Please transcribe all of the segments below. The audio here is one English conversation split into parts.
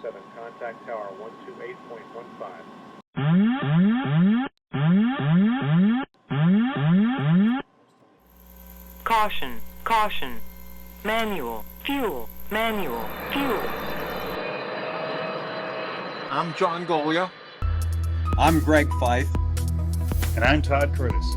7, contact tower 128.15. Caution, caution. Manual, fuel, manual, fuel. I'm John Golia. I'm Greg Fife. And I'm Todd Curtis.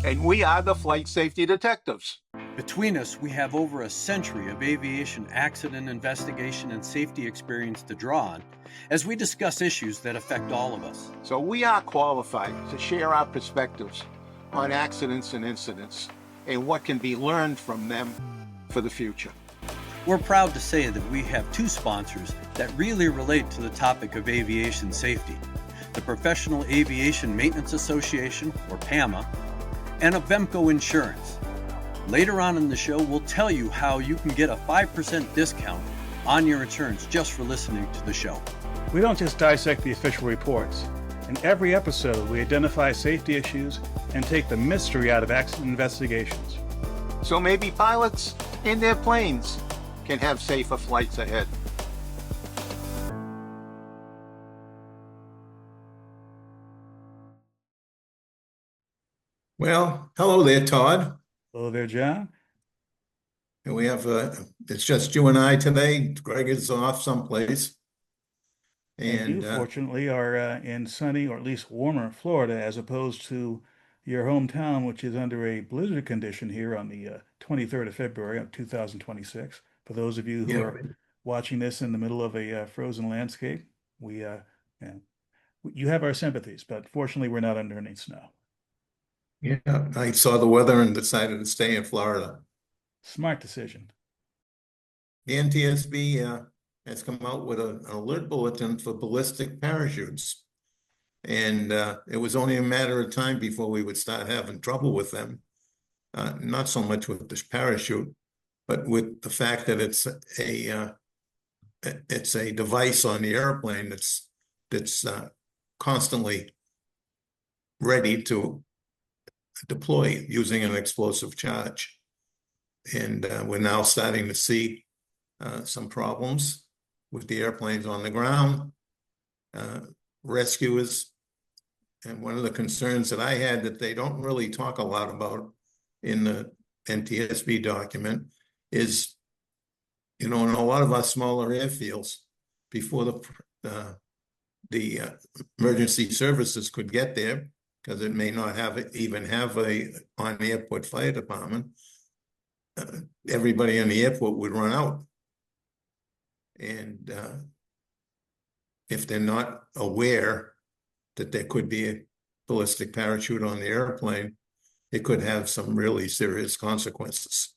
And we are the Flight Safety Detectives. Between us, we have over a century of aviation accident investigation and safety experience to draw on as we discuss issues that affect all of us. So we are qualified to share our perspectives on accidents and incidents and what can be learned from them for the future. We're proud to say that we have two sponsors that really relate to the topic of aviation safety: the Professional Aviation Maintenance Association, or PAMA, and Avemco Insurance. Later on in the show, we'll tell you how you can get a 5% discount on your insurance just for listening to the show. We don't just dissect the official reports. In every episode, we identify safety issues and take the mystery out of accident investigations. So maybe pilots and their planes can have safer flights ahead. Well, hello there, Todd. Hello there, John. And we have, it's just you and I today. Greg is off someplace. And you, fortunately, are in sunny, or at least warmer, Florida, as opposed to your hometown, which is under a blizzard condition here on the 23rd of February of 2026. For those of you who are watching this in the middle of a frozen landscape, you have our sympathies, but fortunately, we're not under any snow. Yeah, I saw the weather and decided to stay in Florida. Smart decision. The NTSB has come out with an alert bulletin for ballistic parachutes. And it was only a matter of time before we would start having trouble with them. Not so much with this parachute, but with the fact that it's a device on the airplane that's constantly ready to deploy using an explosive charge. And we're now starting to see some problems with the airplanes on the ground, rescuers. And one of the concerns that I had that they don't really talk a lot about in the NTSB document is, in a lot of our smaller airfields, before the emergency services could get there, because it may not even have a on-airport fire department, everybody in the airport would run out. And if they're not aware that there could be a ballistic parachute on the airplane, it could have some really serious consequences.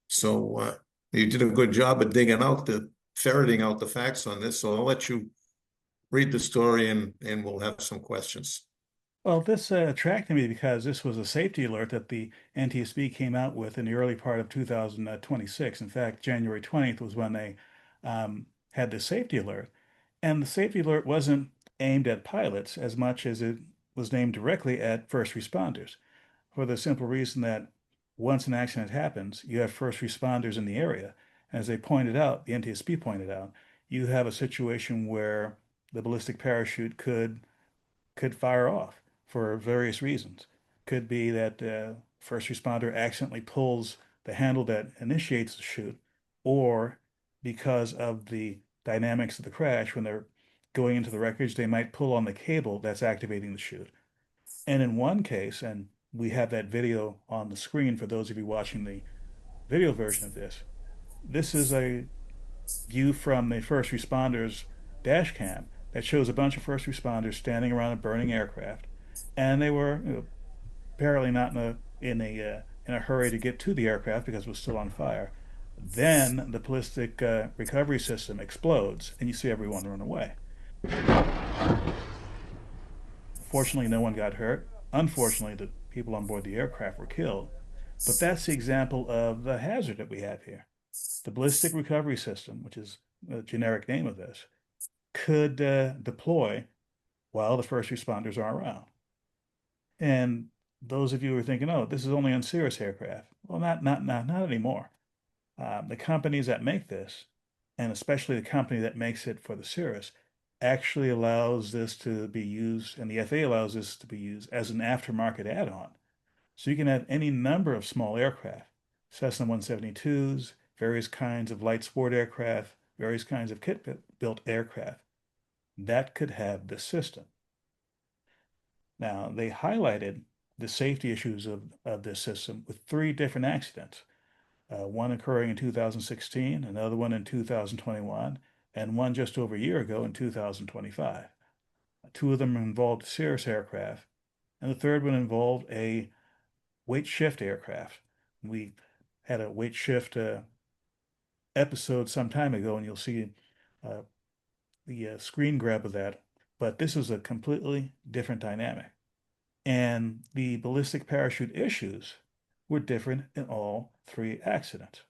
So you did a good job of ferreting out the facts on this. So I'll let you read the story and we'll have some questions. Well, this attracted me because this was a safety alert that the NTSB came out with in the early part of 2026. In fact, January 20th was when they had the safety alert. And the safety alert wasn't aimed at pilots as much as it was aimed directly at first responders, for the simple reason that once an accident happens, you have first responders in the area. As they pointed out, the NTSB pointed out, you have a situation where the ballistic parachute could fire off for various reasons. Could be that first responder accidentally pulls the handle that initiates the chute, or because of the dynamics of the crash, when they're going into the wreckage, they might pull on the cable that's activating the chute. And in one case, and we have that video on the screen for those of you watching the video version of this, this is a view from the first responders' dash cam that shows a bunch of first responders standing around a burning aircraft, and they were apparently not in a hurry to get to the aircraft because it was still on fire. Then the ballistic recovery system explodes, and you see everyone run away. Fortunately, no one got hurt. Unfortunately, the people on board the aircraft were killed. But that's the example of the hazard that we have here. The ballistic recovery system, which is the generic name of this, could deploy while the first responders are around. And those of you who are thinking, oh, this is only on Cirrus aircraft. Well, not anymore. The companies that make this, and especially the company that makes it for the Cirrus, actually allows this to be used, and the FAA allows this to be used as an aftermarket add-on. So you can have any number of small aircraft, Cessna 172s, various kinds of light sport aircraft, various kinds of kit-built aircraft that could have this system. Now, they highlighted the safety issues of this system with three different accidents, one occurring in 2016, another one in 2021, and one just over a year ago in 2025. Two of them involved Cirrus aircraft, and the third one involved a weight shift aircraft. We had a weight shift episode some time ago, and you'll see uh, the screen grab of that. But this is a completely different dynamic. And the ballistic parachute issues were different in all three accidents.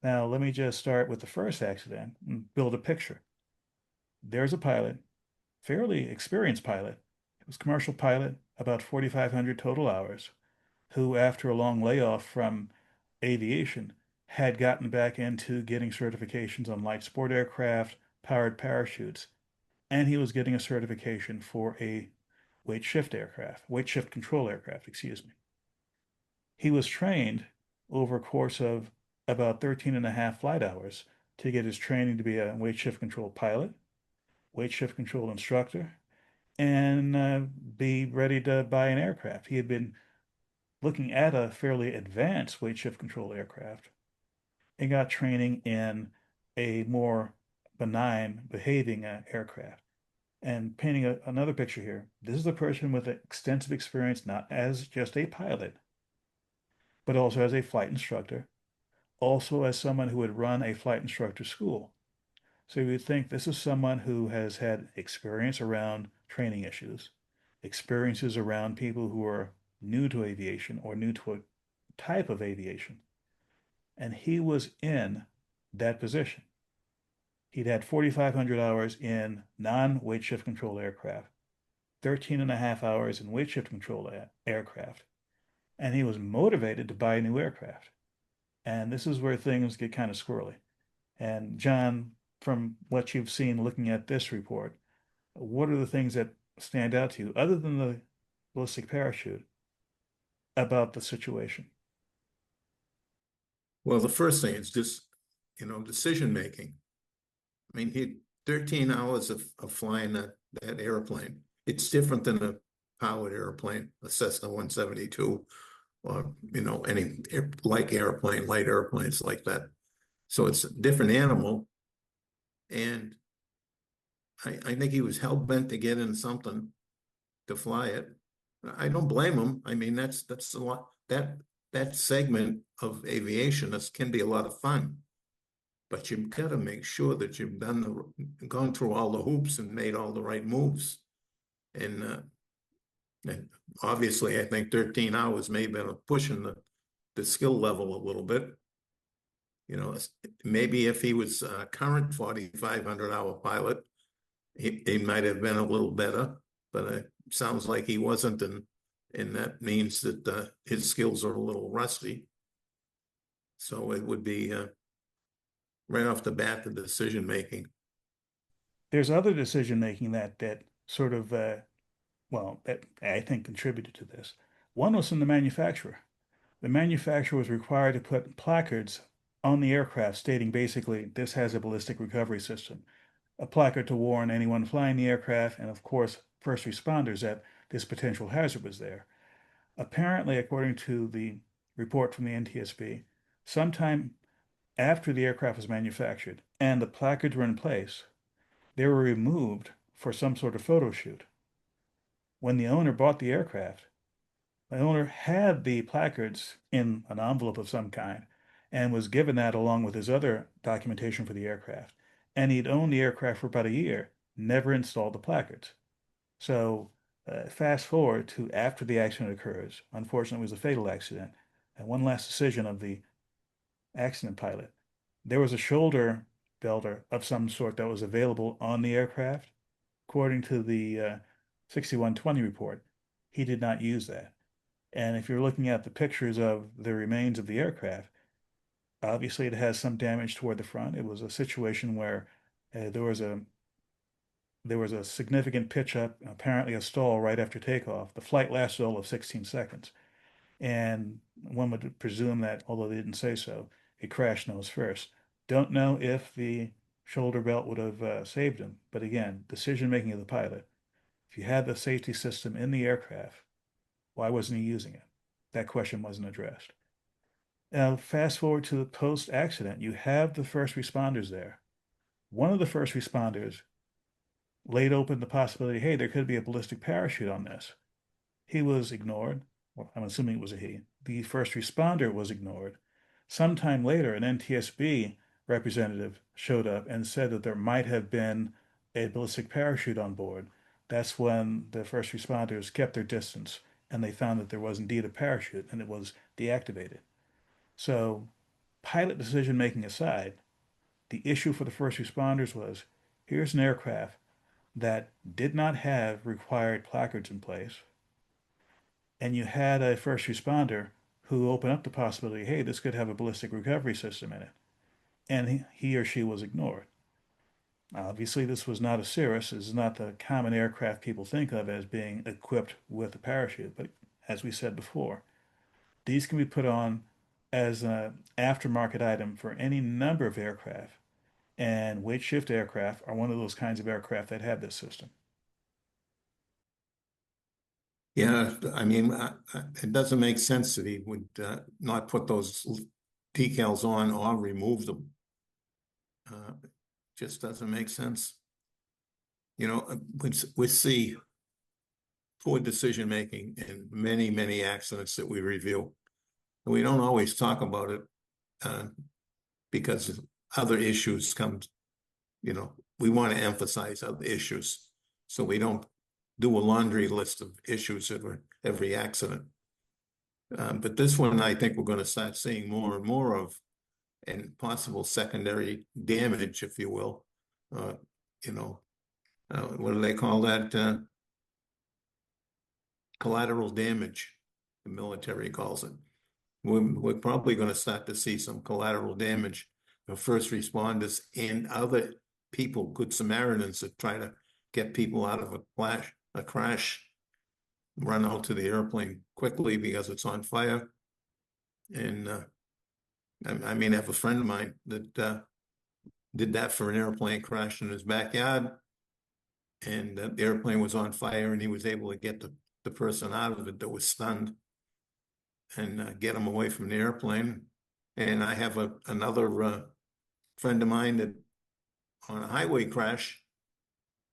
Now, let me just start with the first accident and build a picture. There's a pilot, fairly experienced pilot. It was a commercial pilot, about 4,500 total hours, who, after a long layoff from aviation, had gotten back into getting certifications on light sport aircraft, powered parachutes, and he was getting a certification for a weight shift control aircraft, excuse me. He was trained over a course of about 13 and a half flight hours to get his training to be a weight shift control pilot, weight shift control instructor, and be ready to buy an aircraft. He had been looking at a fairly advanced weight shift control aircraft and got training in a more benign behaving aircraft. And painting another picture here, this is a person with extensive experience, not as just a pilot, but also as a flight instructor, also as someone who would run a flight instructor school. So you would think this is someone who has had experience around training issues, experiences around people who are new to aviation or new to a type of aviation. And he was in that position. He'd had 4,500 hours in non-weight shift control aircraft, 13 and a half hours in weight shift control aircraft, and he was motivated to buy a new aircraft. And this is where things get kind of squirrely. And John, from what you've seen looking at this report, what are the things that stand out to you, other than the ballistic parachute, about the situation? Well, the first thing is just, decision making. I mean, he 13 hours of flying that airplane. It's different than a powered airplane, a Cessna 172, or any light airplanes like that. So it's a different animal. And I think he was hell bent to get in something to fly it. I don't blame him. I mean, that's a lot, that segment of aviation can be a lot of fun. But you've got to make sure that you've gone through all the hoops and made all the right moves. And obviously, I think 13 hours may have been pushing the skill level a little bit. Maybe if he was a current 4,500 hour pilot, he might have been a little better. But it sounds like he wasn't, and that means that his skills are a little rusty. So it would be right off the bat, the decision making. There's other decision making that sort of that I think contributed to this. One was from the manufacturer. The manufacturer was required to put placards on the aircraft stating basically this has a ballistic recovery system, a placard to warn anyone flying the aircraft and of course first responders that this potential hazard was there. Apparently, according to the report from the NTSB, sometime after the aircraft was manufactured and the placards were in place, they were removed for some sort of photo shoot. When the owner bought the aircraft, the owner had the placards in an envelope of some kind and was given that along with his other documentation for the aircraft. And he'd owned the aircraft for about a year, never installed the placards. So fast forward to after the accident occurs. Unfortunately, it was a fatal accident. And one last decision of the accident pilot. There was a shoulder belter of some sort that was available on the aircraft. According to the 6120 report, he did not use that. And if you're looking at the pictures of the remains of the aircraft, Obviously, it has some damage toward the front. It was a situation where there was a significant pitch up, apparently a stall right after takeoff. The flight lasted all of 16 seconds. And one would presume that, although they didn't say so, it crashed nose first. Don't know if the shoulder belt would have saved him. But again, decision making of the pilot. If you had the safety system in the aircraft, why wasn't he using it? That question wasn't addressed. Now, fast forward to the post accident, you have the first responders there. One of the first responders laid open the possibility, hey, there could be a ballistic parachute on this. He was ignored. Well, I'm assuming it was a he. The first responder was ignored. Sometime later, an NTSB representative showed up and said that there might have been a ballistic parachute on board. That's when the first responders kept their distance and they found that there was indeed a parachute and it was deactivated. So, pilot decision making aside, the issue for the first responders was here's an aircraft that did not have required placards in place, and you had a first responder who opened up the possibility, hey, this could have a ballistic recovery system in it, and he or she was ignored. Obviously, this was not a Cirrus. This is not the common aircraft people think of as being equipped with a parachute, but as we said before, these can be put on as an aftermarket item for any number of aircraft, and weight shift aircraft are one of those kinds of aircraft that have this system. Yeah, I mean, it doesn't make sense that he would not put those decals on or remove them. Just doesn't make sense. You know, we see poor decision making in many, many accidents that we review. And we don't always talk about it because other issues come, you know, we want to emphasize other issues. So we don't do a laundry list of issues for every accident. But this one, I think we're going to start seeing more and more of, and possible secondary damage, if you will. You know, what do they call that? Collateral damage, the military calls it. We're probably going to start to see some collateral damage of first responders and other people, good Samaritans, that try to get people out of a crash, run out to the airplane quickly because it's on fire. And I mean, I have a friend of mine that did that for an airplane crash in his backyard, and the airplane was on fire, and he was able to get the person out of it that was stunned and get him away from the airplane. And I have another friend of mine that on a highway crash,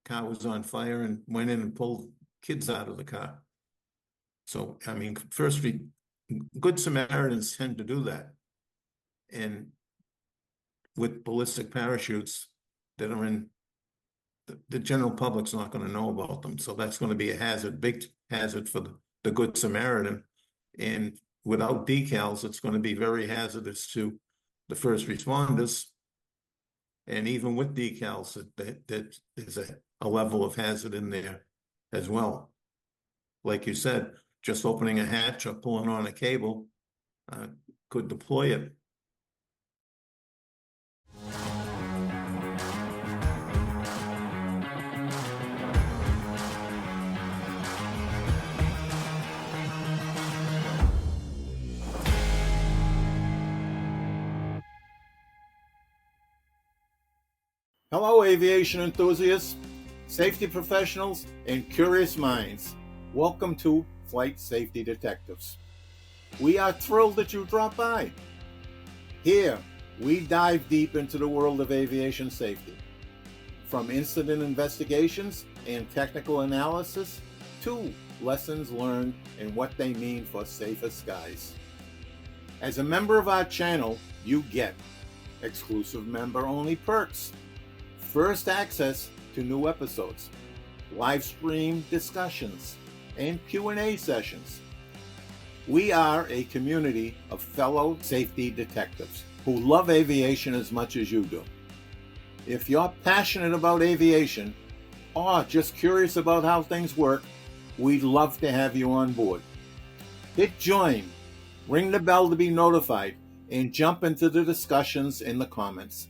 car was on fire and went in and pulled kids out of the car. So, I mean, good Samaritans tend to do that. And with ballistic parachutes that are in, the general public's not going to know about them. So that's going to be a hazard, big hazard for the good Samaritan. And without decals, it's going to be very hazardous to the first responders. And even with decals, that is a level of hazard in there as well. Like you said, just opening a hatch or pulling on a cable could deploy it. Hello, aviation enthusiasts, safety professionals, and curious minds. Welcome to Flight Safety Detectives. We are thrilled that you dropped by. Here, we dive deep into the world of aviation safety. From incident investigations and technical analysis to lessons learned and what they mean for safer skies. As a member of our channel, you get exclusive member-only perks, first access to new episodes, live stream discussions, and Q&A sessions. We are a community of fellow safety detectives who love aviation as much as you do. If you're passionate about aviation or just curious about how things work, we'd love to have you on board. Hit join, ring the bell to be notified, and jump into the discussions in the comments.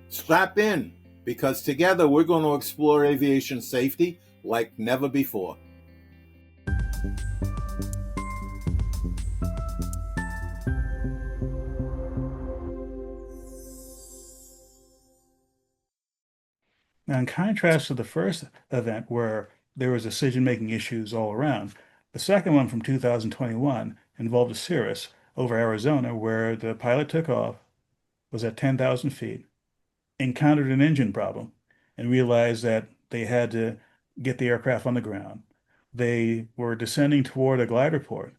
Strap in, because together we're going to explore aviation safety like never before. Now, in contrast to the first event where there was decision-making issues all around, the second one from 2021 involved a Cirrus over Arizona where the pilot took off, was at 10,000 feet, encountered an engine problem, and realized that they had to get the aircraft on the ground. They were descending toward a glider port.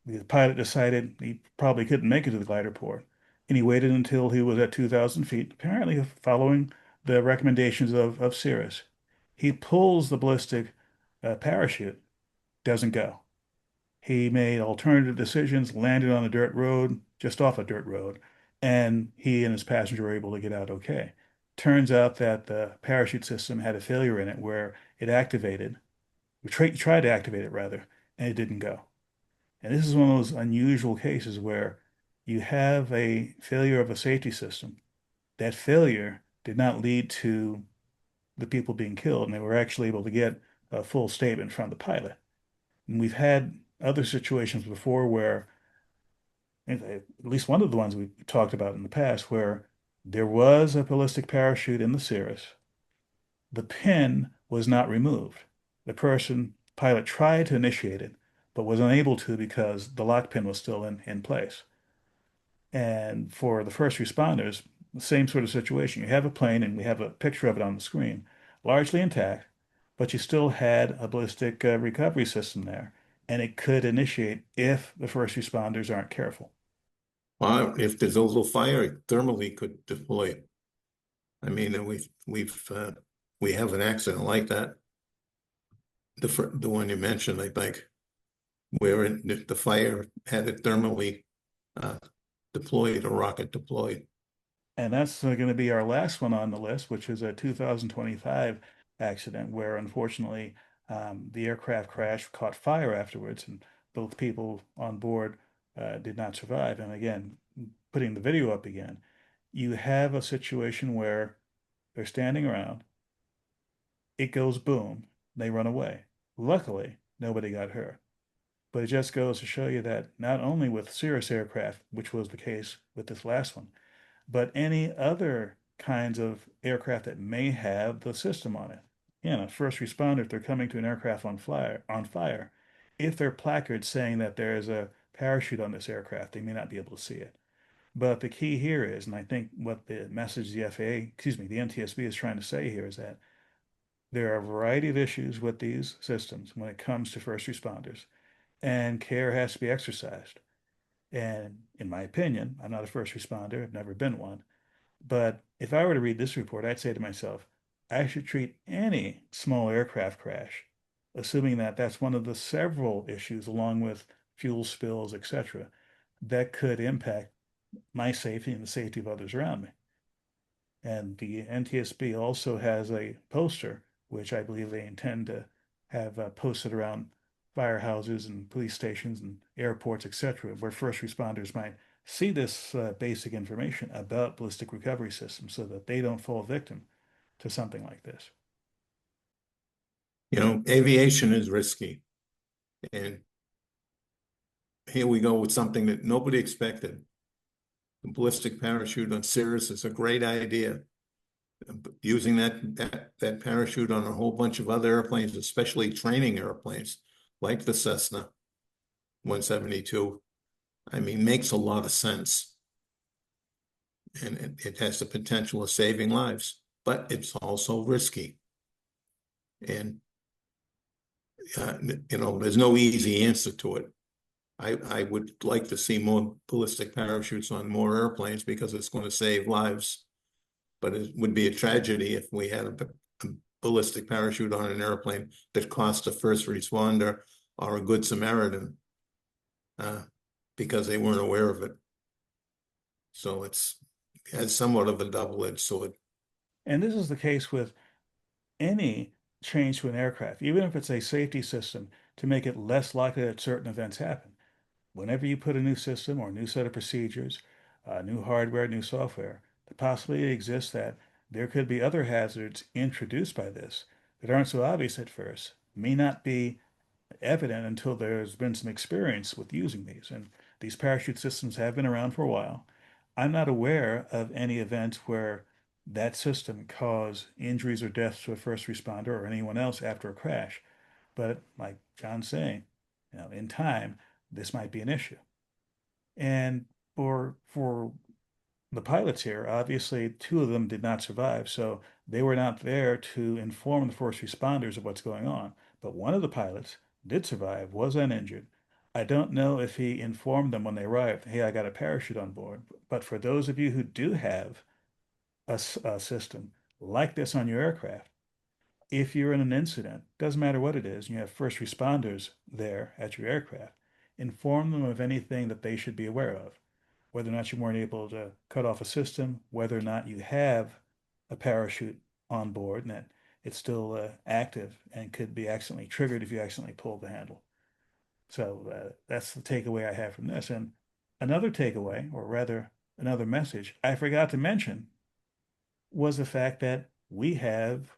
The pilot decided he probably couldn't make it to the glider port, and he waited until he was at 2,000 feet, apparently following the recommendations of Cirrus. He pulls the ballistic parachute, doesn't go. He made alternative decisions, landed on a dirt road, just off a dirt road, and he and his passenger were able to get out okay. Turns out that the parachute system had a failure in it where it activated, tried to activate it rather, and it didn't go. And this is one of those unusual cases where you have a failure of a safety system. That failure did not lead to the people being killed, and they were actually able to get a full statement from the pilot. And we've had other situations before where, at least one of the ones we talked about in the past, where there was a ballistic parachute in the Cirrus. The pin was not removed. The pilot tried to initiate it, but was unable to because the lock pin was still in place. And for the first responders, the same sort of situation. You have a plane, and we have a picture of it on the screen, largely intact, but you still had a ballistic recovery system there, and it could initiate if the first responders aren't careful. Well, if there's a little fire, it thermally could deploy. I mean, we have an accident like that. The one you mentioned, I think, where the fire had it thermally deployed, a rocket deployed. And that's going to be our last one on the list, which is a 2025 accident where unfortunately the aircraft crash caught fire afterwards, and both people on board did not survive. And again, putting the video up again, you have a situation where they're standing around, it goes boom, they run away. Luckily, nobody got hurt. But it just goes to show you that not only with Cirrus aircraft, which was the case with this last one, but any other kinds of aircraft that may have the system on it. You know, first responder, if they're coming to an aircraft on fire, if there are placards saying that there is a parachute on this aircraft, they may not be able to see it. But the key here is, and I think what the message the the NTSB is trying to say here is that there are a variety of issues with these systems when it comes to first responders, and care has to be exercised. And in my opinion, I'm not a first responder, I've never been one. But if I were to read this report, I'd say to myself, I should treat any small aircraft crash, assuming that that's one of the several issues, along with fuel spills, etc., that could impact my safety and the safety of others around me. And the NTSB also has a poster, which I believe they intend to have posted around firehouses and police stations and airports, etc., where first responders might see this basic information about ballistic recovery systems so that they don't fall victim to something like this. You know, aviation is risky. And here we go with something that nobody expected. The ballistic parachute on Cirrus is a great idea. Using that parachute on a whole bunch of other airplanes, especially training airplanes, like the Cessna 172, I mean, makes a lot of sense. And it has the potential of saving lives, but it's also risky. And, you know, there's no easy answer to it. I would like to see more ballistic parachutes on more airplanes because it's going to save lives. But it would be a tragedy if we had a ballistic parachute on an airplane that cost a first responder or a good Samaritan because they weren't aware of it. So it has somewhat of a double-edged sword. And this is the case with any change to an aircraft, even if it's a safety system to make it less likely that certain events happen. Whenever you put a new system or a new set of procedures, new hardware, new software. The possibility exists that there could be other hazards introduced by this that aren't so obvious at first, may not be evident until there's been some experience with using these. And these parachute systems have been around for a while. I'm not aware of any events where that system caused injuries or deaths to a first responder or anyone else after a crash. But like John's saying, in time, this might be an issue. And for the pilots here, obviously two of them did not survive, so they were not there to inform the first responders of what's going on. But one of the pilots did survive, was uninjured. I don't know if he informed them when they arrived, hey, I got a parachute on board. But for those of you who do have a system like this on your aircraft, if you're in an incident, doesn't matter what it is, and you have first responders there at your aircraft, inform them of anything that they should be aware of, whether or not you weren't able to cut off a system, whether or not you have a parachute on board and that it's still active and could be accidentally triggered if you accidentally pull the handle. So that's the takeaway I have from this. And another takeaway, or rather another message I forgot to mention, was the fact that we have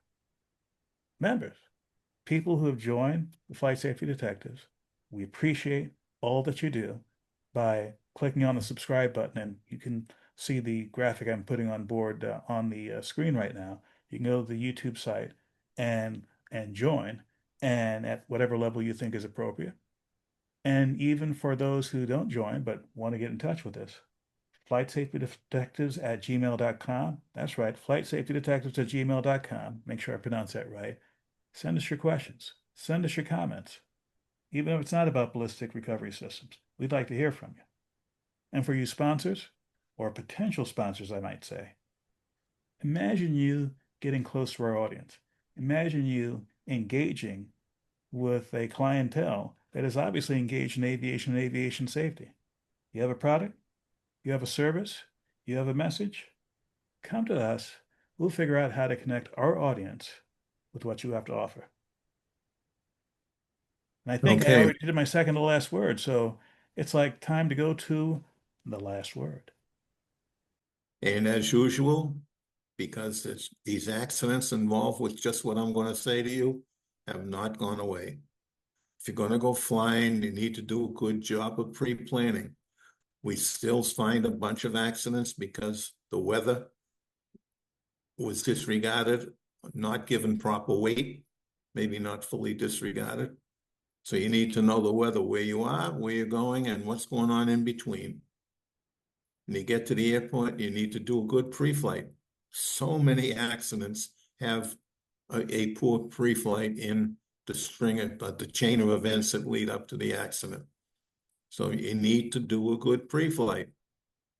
members, people who have joined the Flight Safety Detectives. We appreciate all that you do by clicking on the subscribe button, and you can see the graphic I'm putting on board on the screen right now. You can go to the YouTube site and join, and at whatever level you think is appropriate. And even for those who don't join but want to get in touch with us, flightsafetydetectives@gmail.com. That's right, flightsafetydetectives@gmail.com. Make sure I pronounce that right. Send us your questions. Send us your comments. Even if it's not about ballistic recovery systems, we'd like to hear from you. And for you sponsors, or potential sponsors, I might say, imagine you getting close to our audience. Imagine you engaging with a clientele that is obviously engaged in aviation and aviation safety. You have a product, you have a service, you have a message, come to us. We'll figure out how to connect our audience with what you have to offer. And I think I Okay, already did my second to last word, so it's like time to go to the last word. and as usual, because these accidents involved with just what I'm going to say to you have not gone away. If you're going to go flying, you need to do a good job of pre-planning. We still find a bunch of accidents because the weather was disregarded, not given proper weight, maybe not fully disregarded. So you need to know the weather, where you are, where you're going, and what's going on in between. When you get to the airport, you need to do a good pre-flight. So many accidents have a poor pre-flight in the string of the chain of events that lead up to the accident. So you need to do a good pre-flight.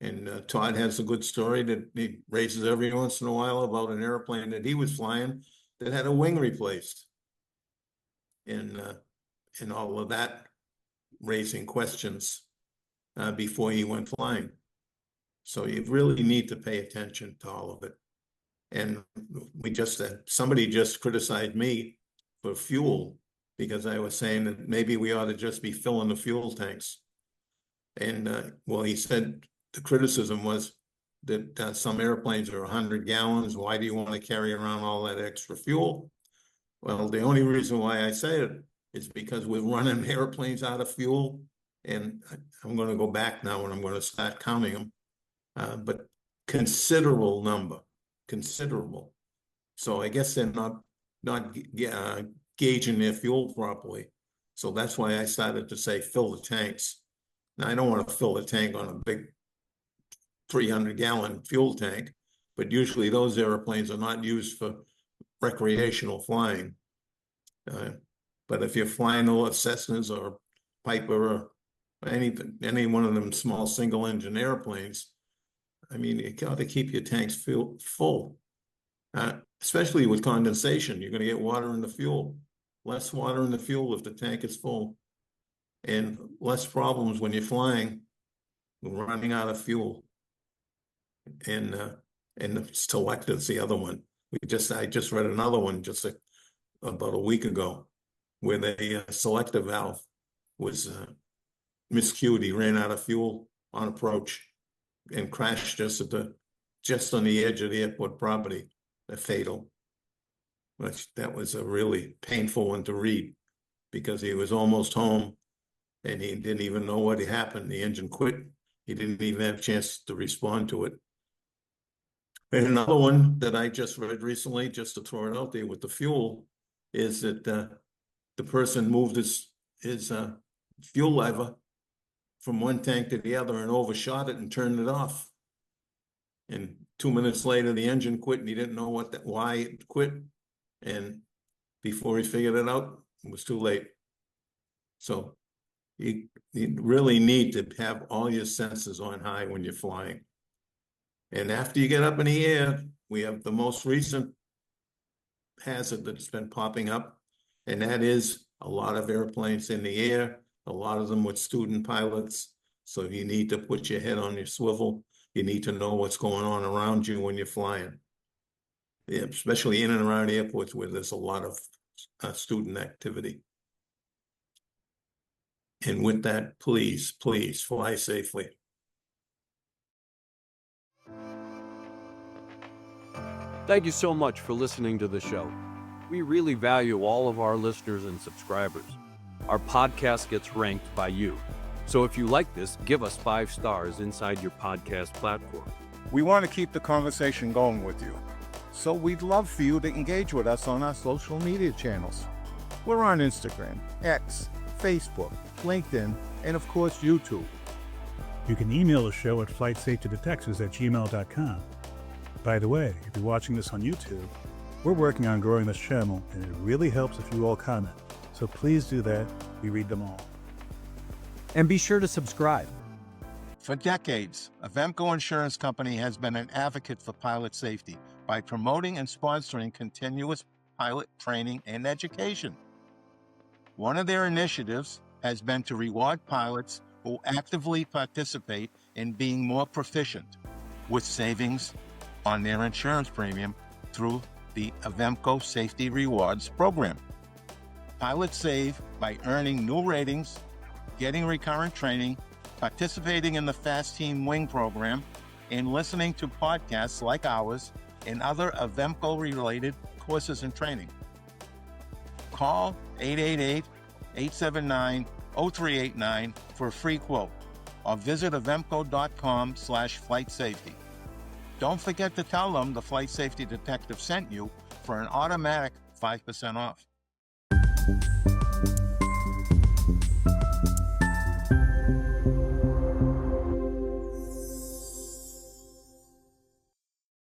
And Todd has a good story that he raises every once in a while about an airplane that he was flying that had a wing replaced. And all of that raising questions before he went flying. So you really need to pay attention to all of it. And somebody just criticized me for fuel because I was saying that maybe we ought to just be filling the fuel tanks. And well, he said the criticism was that some airplanes are 100 gallons. Why do you want to carry around all that extra fuel? Well, the only reason why I say it is because we're running airplanes out of fuel. And I'm going to go back now and I'm going to start counting them. But considerable number, considerable. So I guess they're not gauging their fuel properly. So that's why I started to say fill the tanks. Now I don't want to fill a tank on a big 300-gallon fuel tank, but usually those airplanes are not used for recreational flying. But if you're flying all Cessnas or Piper or any one of them small single-engine airplanes, I mean, you got to keep your tanks full, especially with condensation. You're going to get water in the fuel, less water in the fuel if the tank is full, and less problems when you're flying, running out of fuel. And the selective's the other one. I just read another one about a week ago, where the selective valve was miscued. He ran out of fuel on approach. and crashed just on the edge of the airport property, a fatal. That was a really painful one to read because he was almost home and he didn't even know what had happened. The engine quit. He didn't even have a chance to respond to it. And another one that I just read recently, just to throw it out there with the fuel, is that the person moved his fuel lever from one tank to the other and overshot it and turned it off. And 2 minutes later, the engine quit and he didn't know why it quit. And before he figured it out, it was too late. So you really need to have all your senses on high when you're flying. And after you get up in the air, we have the most recent hazard that's been popping up, and that is a lot of airplanes in the air, a lot of them with student pilots. So you need to put your head on your swivel. You need to know what's going on around you when you're flying. Yeah, especially in and around airports where there's a lot of student activity. And with that, please, please fly safely. Thank you so much for listening to the show. We really value all of our listeners and subscribers. Our podcast gets ranked by you. So if you like this, give us 5 stars inside your podcast platform. We want to keep the conversation going with you. So we'd love for you to engage with us on our social media channels. We're on Instagram, X, Facebook, LinkedIn, and of course, YouTube. You can email the show at flightsafetydetectives@gmail.com. By the way, if you're watching this on YouTube, we're working on growing this channel, and it really helps if you all comment. So please do that. We read them all. And be sure to subscribe. For decades, Avemco Insurance Company has been an advocate for pilot safety by promoting and sponsoring continuous pilot training and education. One of their initiatives has been to reward pilots who actively participate in being more proficient with savings on their insurance premium through the Avemco Safety Rewards program. Pilots save by earning new ratings, getting recurrent training, participating in the Fast Team Wing program, and listening to podcasts like ours and other Avemco-related courses and training. Call 888-879-0389 for a free quote or visit avemco.com/flightsafety. Don't forget to tell them the Flight Safety Detective sent you for an automatic 5% off.